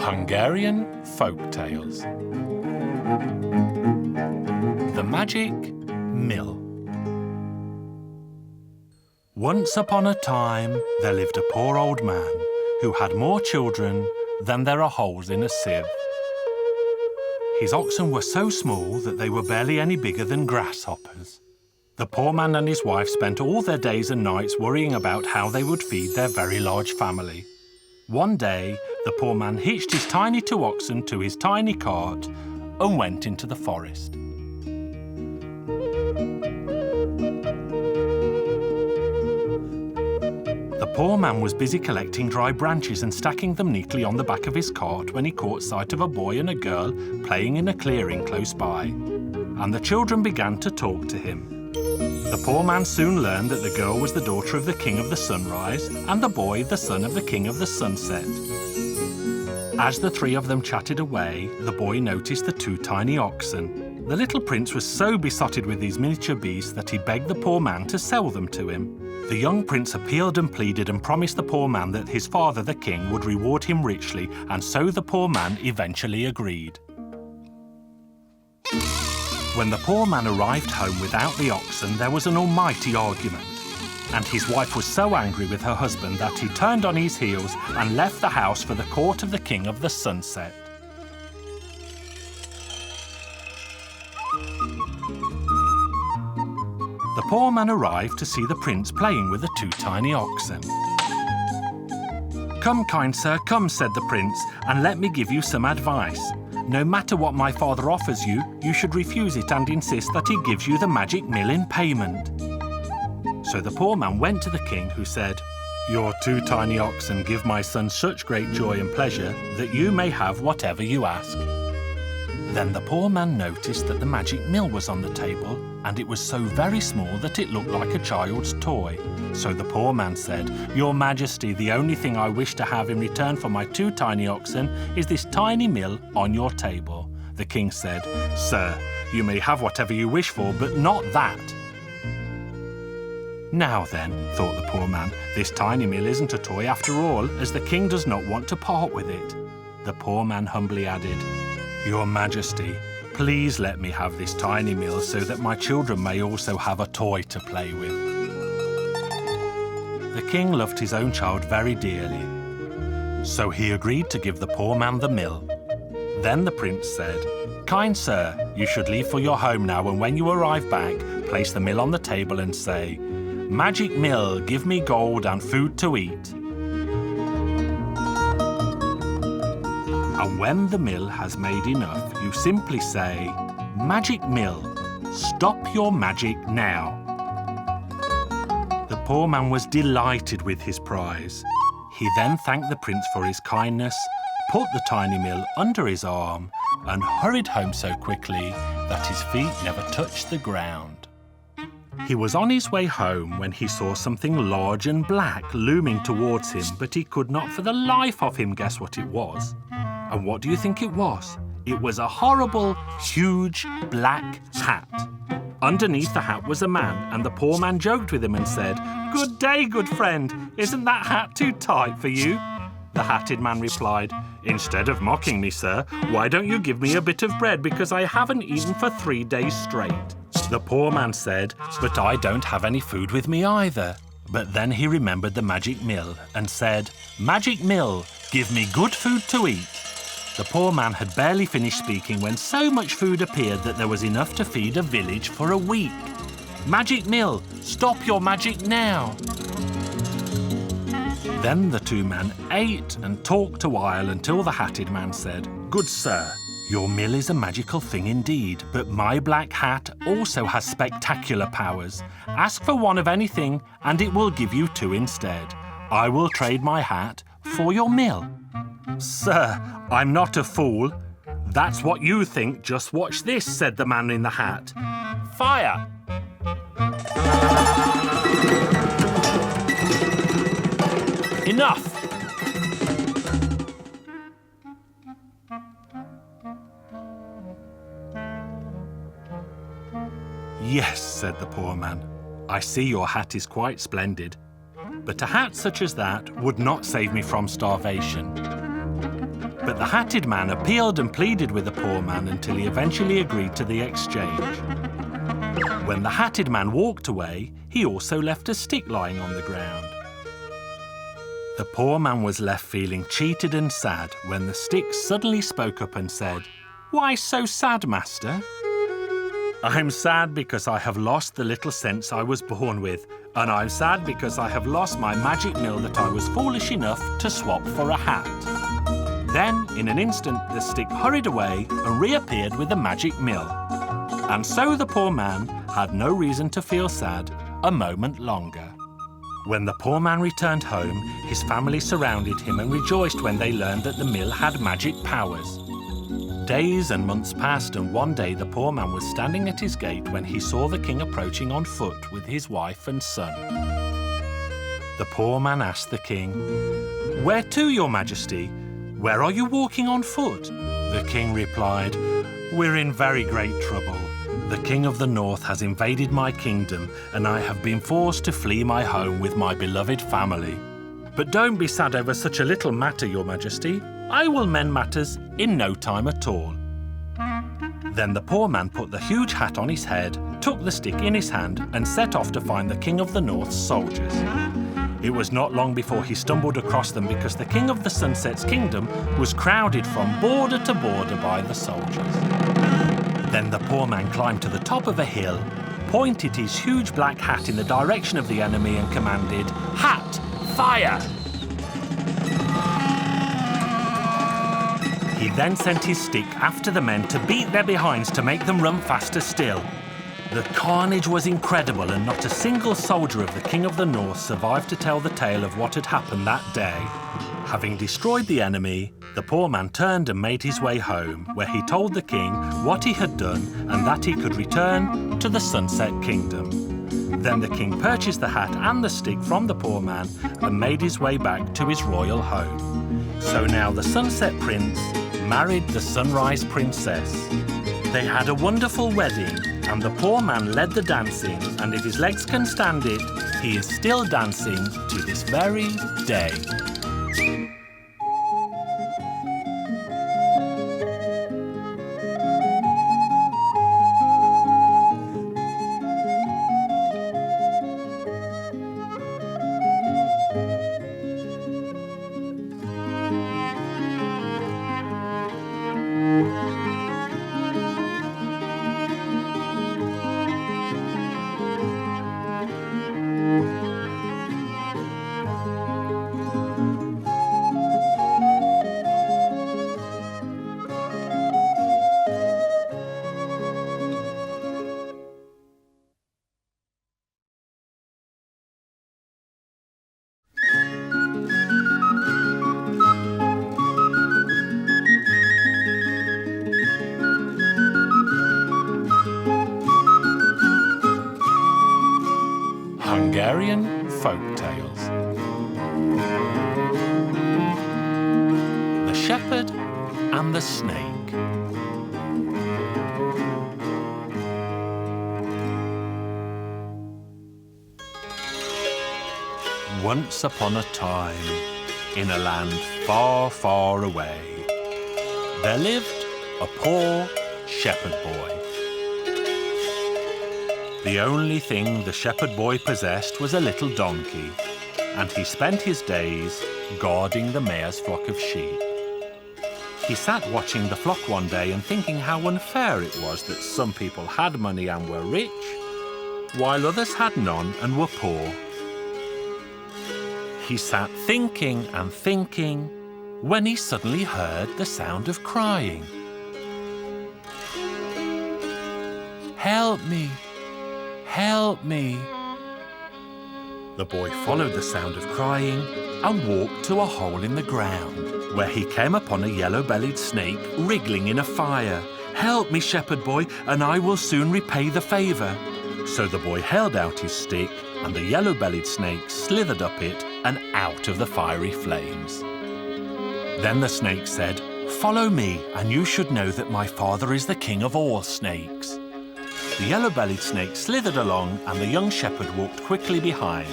Hungarian Folk Tales. The Magic Mill. Once upon a time, there lived a poor old man who had more children than there are holes in a sieve. His oxen were so small that they were barely any bigger than grasshoppers. The poor man and his wife spent all their days and nights worrying about how they would feed their very large family. One day, the poor man hitched his tiny 2 oxen to his tiny cart and went into the forest. The poor man was busy collecting dry branches and stacking them neatly on the back of his cart when he caught sight of a boy and a girl playing in a clearing close by, and the children began to talk to him. The poor man soon learned that the girl was the daughter of the king of the sunrise and the boy the son of the king of the sunset. As the 3 of them chatted away, the boy noticed the 2 tiny oxen. The little prince was so besotted with these miniature beasts that he begged the poor man to sell them to him. The young prince appealed and pleaded and promised the poor man that his father, the king, would reward him richly, and so the poor man eventually agreed. When the poor man arrived home without the oxen, there was an almighty argument, and his wife was so angry with her husband that he turned on his heels and left the house for the court of the king of the sunset. The poor man arrived to see the prince playing with the 2 tiny oxen. "Come, kind sir, come," said the prince, "and let me give you some advice. No matter what my father offers you, you should refuse it and insist that he gives you the magic mill in payment." So the poor man went to the king, who said, "Your 2 tiny oxen give my son such great joy and pleasure that you may have whatever you ask." Then the poor man noticed that the magic mill was on the table, and it was so very small that it looked like a child's toy. So the poor man said, "Your Majesty, the only thing I wish to have in return for my 2 tiny oxen is this tiny mill on your table." The king said, "Sir, you may have whatever you wish for, but not that." "Now then," thought the poor man, "this tiny mill isn't a toy after all, as the king does not want to part with it." The poor man humbly added, "Your Majesty, please let me have this tiny mill so that my children may also have a toy to play with." The king loved his own child very dearly, so he agreed to give the poor man the mill. Then the prince said, "Kind sir, you should leave for your home now, and when you arrive back, place the mill on the table and say, 'Magic mill, give me gold and food to eat.' And when the mill has made enough, you simply say, 'Magic mill, stop your magic now.'" The poor man was delighted with his prize. He then thanked the prince for his kindness, put the tiny mill under his arm, and hurried home so quickly that his feet never touched the ground. He was on his way home when he saw something large and black looming towards him, but he could not for the life of him guess what it was. And what do you think it was? It was a horrible, huge, black hat. Underneath the hat was a man, and the poor man joked with him and said, "Good day, good friend. Isn't that hat too tight for you?" The hatted man replied, "Instead of mocking me, sir, why don't you give me a bit of bread, because I haven't eaten for 3 days straight?" The poor man said, "But I don't have any food with me either." But then he remembered the magic mill and said, "Magic mill, give me good food to eat." The poor man had barely finished speaking when so much food appeared that there was enough to feed a village for a week. "Magic mill, stop your magic now." Then the 2 men ate and talked a while until the hatted man said, "Good sir, your mill is a magical thing indeed, but my black hat also has spectacular powers. Ask for one of anything and it will give you 2 instead. I will trade my hat for your mill." "Sir, I'm not a fool." "That's what you think. Just watch this," said the man in the hat. "Fire!" "Enough!" "Yes," said the poor man, "I see your hat is quite splendid, but a hat such as that would not save me from starvation." But the hatted man appealed and pleaded with the poor man until he eventually agreed to the exchange. When the hatted man walked away, he also left a stick lying on the ground. The poor man was left feeling cheated and sad when the stick suddenly spoke up and said, "Why so sad, master?" "I'm sad because I have lost the little sense I was born with, and I'm sad because I have lost my magic mill that I was foolish enough to swap for a hat." Then, in an instant, the stick hurried away and reappeared with the magic mill. And so the poor man had no reason to feel sad a moment longer. When the poor man returned home, his family surrounded him and rejoiced when they learned that the mill had magic powers. Days and months passed, and one day the poor man was standing at his gate when he saw the king approaching on foot with his wife and son. The poor man asked the king, "Where to, your majesty? Where are you walking on foot?" The king replied, "We're in very great trouble. The king of the north has invaded my kingdom, and I have been forced to flee my home with my beloved family. But don't be sad over such a little matter, your majesty. I will mend matters in no time at all." Then the poor man put the huge hat on his head, took the stick in his hand, and set off to find the king of the north's soldiers. It was not long before he stumbled across them because the king of the sunset's kingdom was crowded from border to border by the soldiers. Then the poor man climbed to the top of a hill, pointed his huge black hat in the direction of the enemy and commanded, "Hat, fire!" He then sent his stick after the men to beat their behinds to make them run faster still. The carnage was incredible, and not a single soldier of the King of the North survived to tell the tale of what had happened that day. Having destroyed the enemy, the poor man turned and made his way home, where he told the king what he had done and that he could return to the Sunset Kingdom. Then the king purchased the hat and the stick from the poor man and made his way back to his royal home. So now the Sunset Prince married the Sunrise Princess. They had a wonderful wedding, and the poor man led the dancing, and if his legs can stand it, he is still dancing to this very day. Hungarian Folk Tales. The Shepherd and the Snake. Once upon a time, in a land far, far away, there lived a poor shepherd boy. The only thing the shepherd boy possessed was a little donkey, and he spent his days guarding the mayor's flock of sheep. He sat watching the flock one day and thinking how unfair it was that some people had money and were rich, while others had none and were poor. He sat thinking and thinking when he suddenly heard the sound of crying. "Help me! Help me!" The boy followed the sound of crying and walked to a hole in the ground, where he came upon a yellow-bellied snake wriggling in a fire. "Help me, shepherd boy, and I will soon repay the favour." So the boy held out his stick, and the yellow-bellied snake slithered up it and out of the fiery flames. Then the snake said, "Follow me, and you should know that my father is the king of all snakes." The yellow-bellied snake slithered along, and the young shepherd walked quickly behind.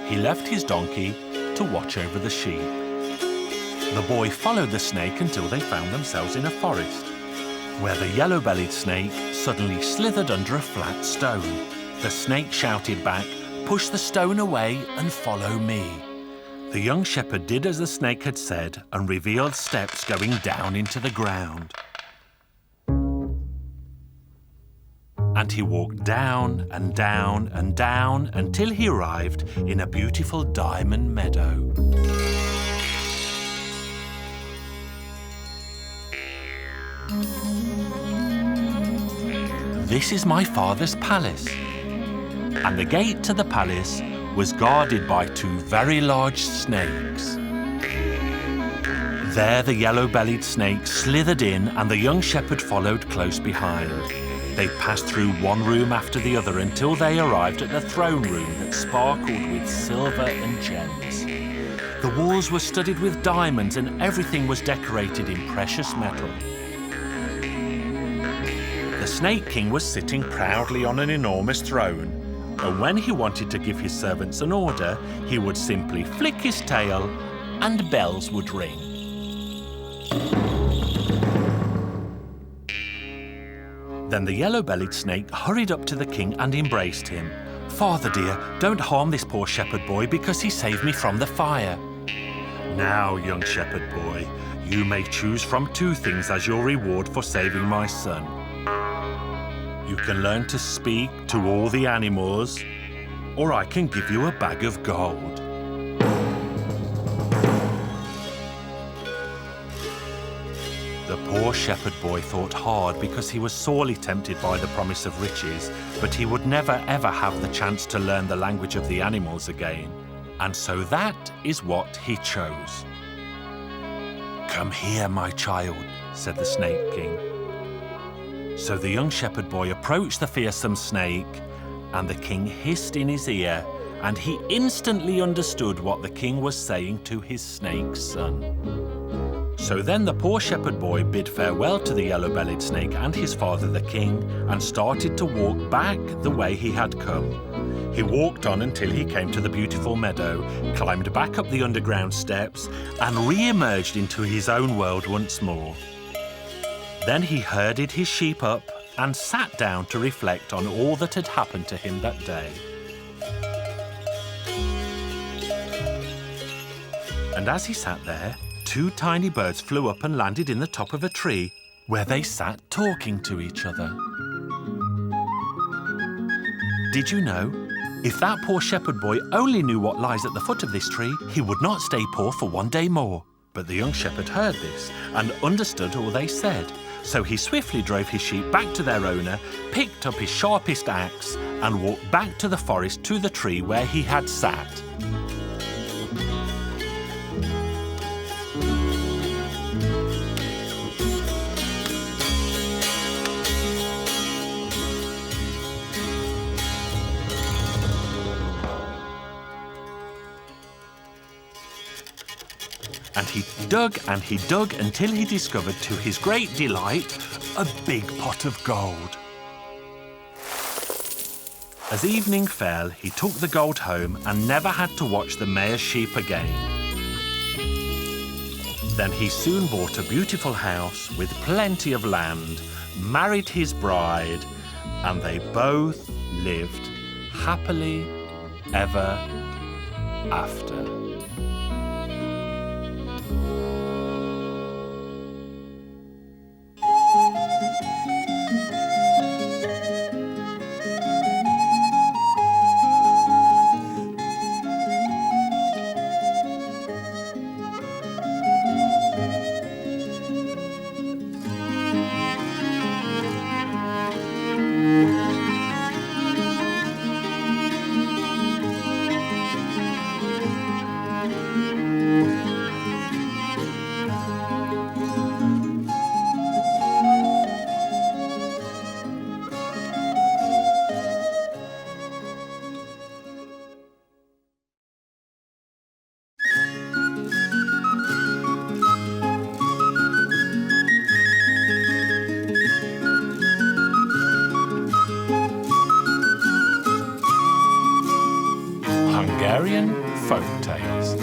He left his donkey to watch over the sheep. The boy followed the snake until they found themselves in a forest, where the yellow-bellied snake suddenly slithered under a flat stone. The snake shouted back, "Push the stone away and follow me." The young shepherd did as the snake had said and revealed steps going down into the ground. And he walked down and down and down until he arrived in a beautiful diamond meadow. "This is my father's palace." And the gate to the palace was guarded by two very large snakes. There the yellow-bellied snake slithered in and the young shepherd followed close behind. They passed through one room after the other until they arrived at the throne room that sparkled with silver and gems. The walls were studded with diamonds and everything was decorated in precious metal. The Snake King was sitting proudly on an enormous throne, and when he wanted to give his servants an order, he would simply flick his tail and bells would ring. Then the yellow-bellied snake hurried up to the king and embraced him. "Father dear, don't harm this poor shepherd boy because he saved me from the fire." "Now, young shepherd boy, you may choose from two things as your reward for saving my son. You can learn to speak to all the animals, or I can give you a bag of gold." The poor shepherd boy thought hard because he was sorely tempted by the promise of riches, but he would never ever have the chance to learn the language of the animals again. And so that is what he chose. "Come here, my child," said the Snake King. So the young shepherd boy approached the fearsome snake, and the king hissed in his ear, and he instantly understood what the king was saying to his snake son. So then the poor shepherd boy bid farewell to the yellow-bellied snake and his father the king, and started to walk back the way he had come. He walked on until he came to the beautiful meadow, climbed back up the underground steps, and re-emerged into his own world once more. Then he herded his sheep up and sat down to reflect on all that had happened to him that day. And as he sat there, two tiny birds flew up and landed in the top of a tree, where they sat talking to each other. Did you know? If that poor shepherd boy only knew what lies at the foot of this tree, he would not stay poor for one day more. But the young shepherd heard this and understood all they said. So he swiftly drove his sheep back to their owner, picked up his sharpest axe, and walked back to the forest to the tree where he had sat. And he dug until he discovered, to his great delight, a big pot of gold. As evening fell, he took the gold home and never had to watch the mare's sheep again. Then he soon bought a beautiful house with plenty of land, married his bride, and they both lived happily ever after. Hungarian Folk Tales.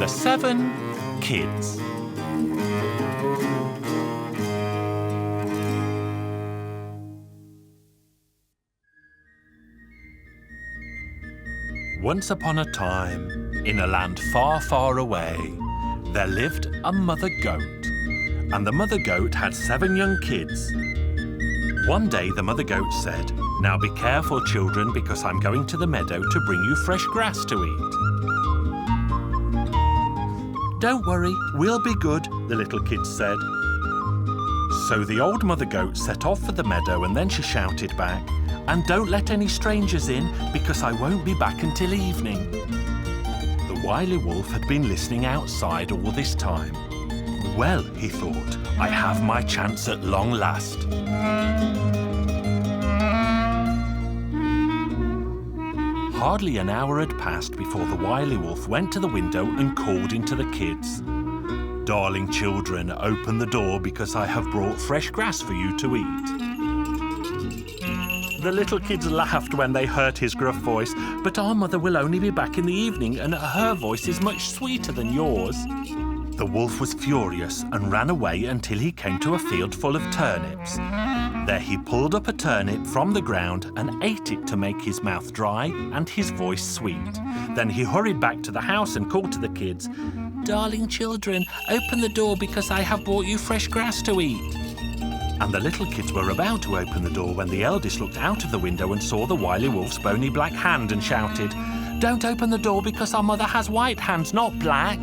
7 Kids. Once upon a time, in a land far, far away, there lived a mother goat. And the mother goat had 7 young kids. One day the mother goat said, "Now be careful, children, because I'm going to the meadow to bring you fresh grass to eat." "Don't worry, we'll be good," the little kids said. So the old mother goat set off for the meadow, and then she shouted back, "And don't let any strangers in, because I won't be back until evening." The Wily Wolf had been listening outside all this time. Well, he thought, I have my chance at long last. Hardly an hour had passed before the Wily Wolf went to the window and called into the kids. "Darling children, open the door because I have brought fresh grass for you to eat." The little kids laughed when they heard his gruff voice, "But our mother will only be back in the evening, and her voice is much sweeter than yours." The wolf was furious and ran away until he came to a field full of turnips. There he pulled up a turnip from the ground and ate it to make his mouth dry and his voice sweet. Then he hurried back to the house and called to the kids, "Darling children, open the door because I have brought you fresh grass to eat." And the little kids were about to open the door when the eldest looked out of the window and saw the Wily Wolf's bony black hand and shouted, "Don't open the door because our mother has white hands, not black."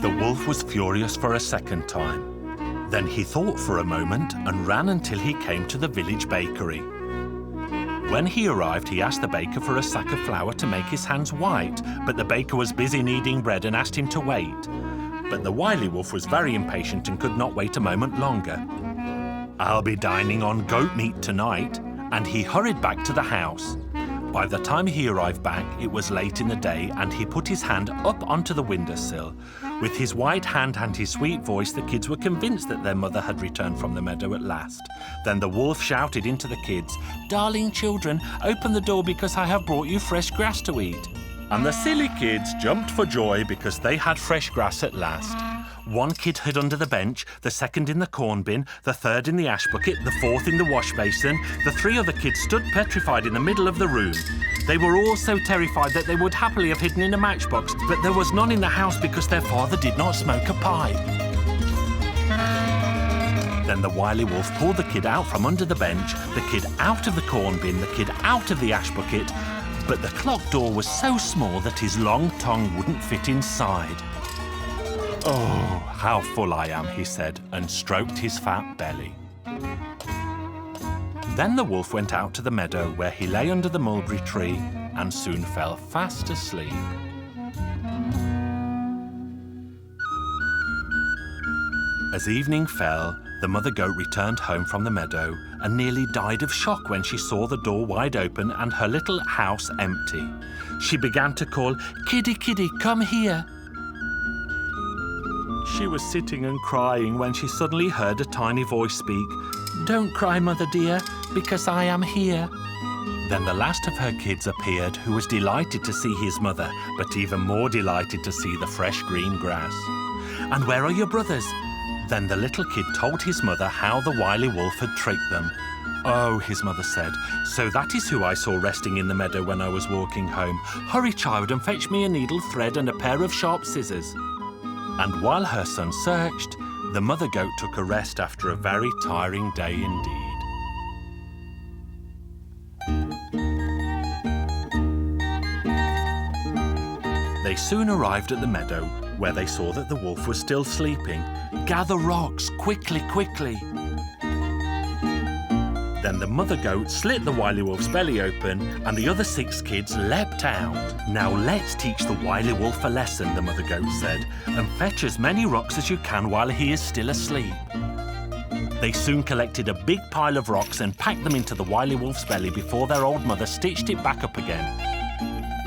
The wolf was furious for a second time. Then he thought for a moment and ran until he came to the village bakery. When he arrived, he asked the baker for a sack of flour to make his hands white, but the baker was busy kneading bread and asked him to wait. But the Wily Wolf was very impatient and could not wait a moment longer. "I'll be dining on goat meat tonight," and he hurried back to the house. By the time he arrived back, it was late in the day, and he put his hand up onto the windowsill. With his white hand and his sweet voice, the kids were convinced that their mother had returned from the meadow at last. Then the wolf shouted into the kids, "Darling children, open the door because I have brought you fresh grass to eat." And the silly kids jumped for joy because they had fresh grass at last. One kid hid under the bench, the second in the corn bin, the third in the ash bucket, the fourth in the wash basin. The 3 other kids stood petrified in the middle of the room. They were all so terrified that they would happily have hidden in a matchbox, but there was none in the house because their father did not smoke a pipe. Then the Wily Wolf pulled the kid out from under the bench, the kid out of the corn bin, the kid out of the ash bucket, but the clock door was so small that his long tongue wouldn't fit inside. "Oh, how full I am," he said, and stroked his fat belly. Then the wolf went out to the meadow where he lay under the mulberry tree and soon fell fast asleep. As evening fell, the mother goat returned home from the meadow and nearly died of shock when she saw the door wide open and her little house empty. She began to call, "Kiddie, kiddie, come here." She was sitting and crying when she suddenly heard a tiny voice speak, "Don't cry, mother dear, because I am here." Then the last of her kids appeared, who was delighted to see his mother, but even more delighted to see the fresh green grass. "And where are your brothers?" Then the little kid told his mother how the Wily Wolf had tricked them. "Oh," his mother said, "so that is who I saw resting in the meadow when I was walking home. Hurry, child, and fetch me a needle, thread, and a pair of sharp scissors." And while her son searched, the mother goat took a rest after a very tiring day indeed. They soon arrived at the meadow, where they saw that the wolf was still sleeping. "Gather rocks, quickly, quickly." Then the mother goat slit the Wily Wolf's belly open, and the other 6 kids leapt out. "Now let's teach the Wily Wolf a lesson," the mother goat said, "and fetch as many rocks as you can while he is still asleep." They soon collected a big pile of rocks and packed them into the Wily Wolf's belly before their old mother stitched it back up again.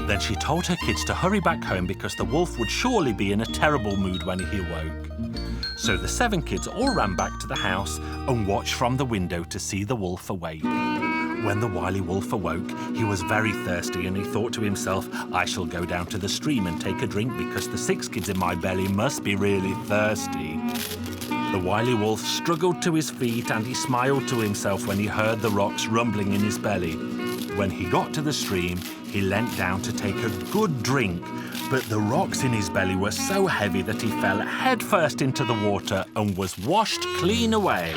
Then she told her kids to hurry back home because the wolf would surely be in a terrible mood when he awoke. So the 7 kids all ran back to the house and watched from the window to see the wolf awake. When the Wily Wolf awoke, he was very thirsty and he thought to himself, I shall go down to the stream and take a drink because the 6 kids in my belly must be really thirsty. The Wily Wolf struggled to his feet and he smiled to himself when he heard the rocks rumbling in his belly. When he got to the stream, he leant down to take a good drink, but the rocks in his belly were so heavy that he fell headfirst into the water and was washed clean away.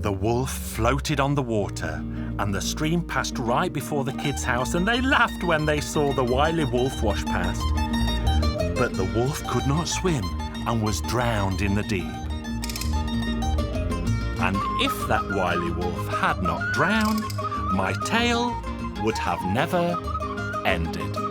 The wolf floated on the water, and the stream passed right before the kids' house, and they laughed when they saw the Wily Wolf wash past. But the wolf could not swim and was drowned in the deep. And if that Wily Wolf had not drowned, my tale would have never ended.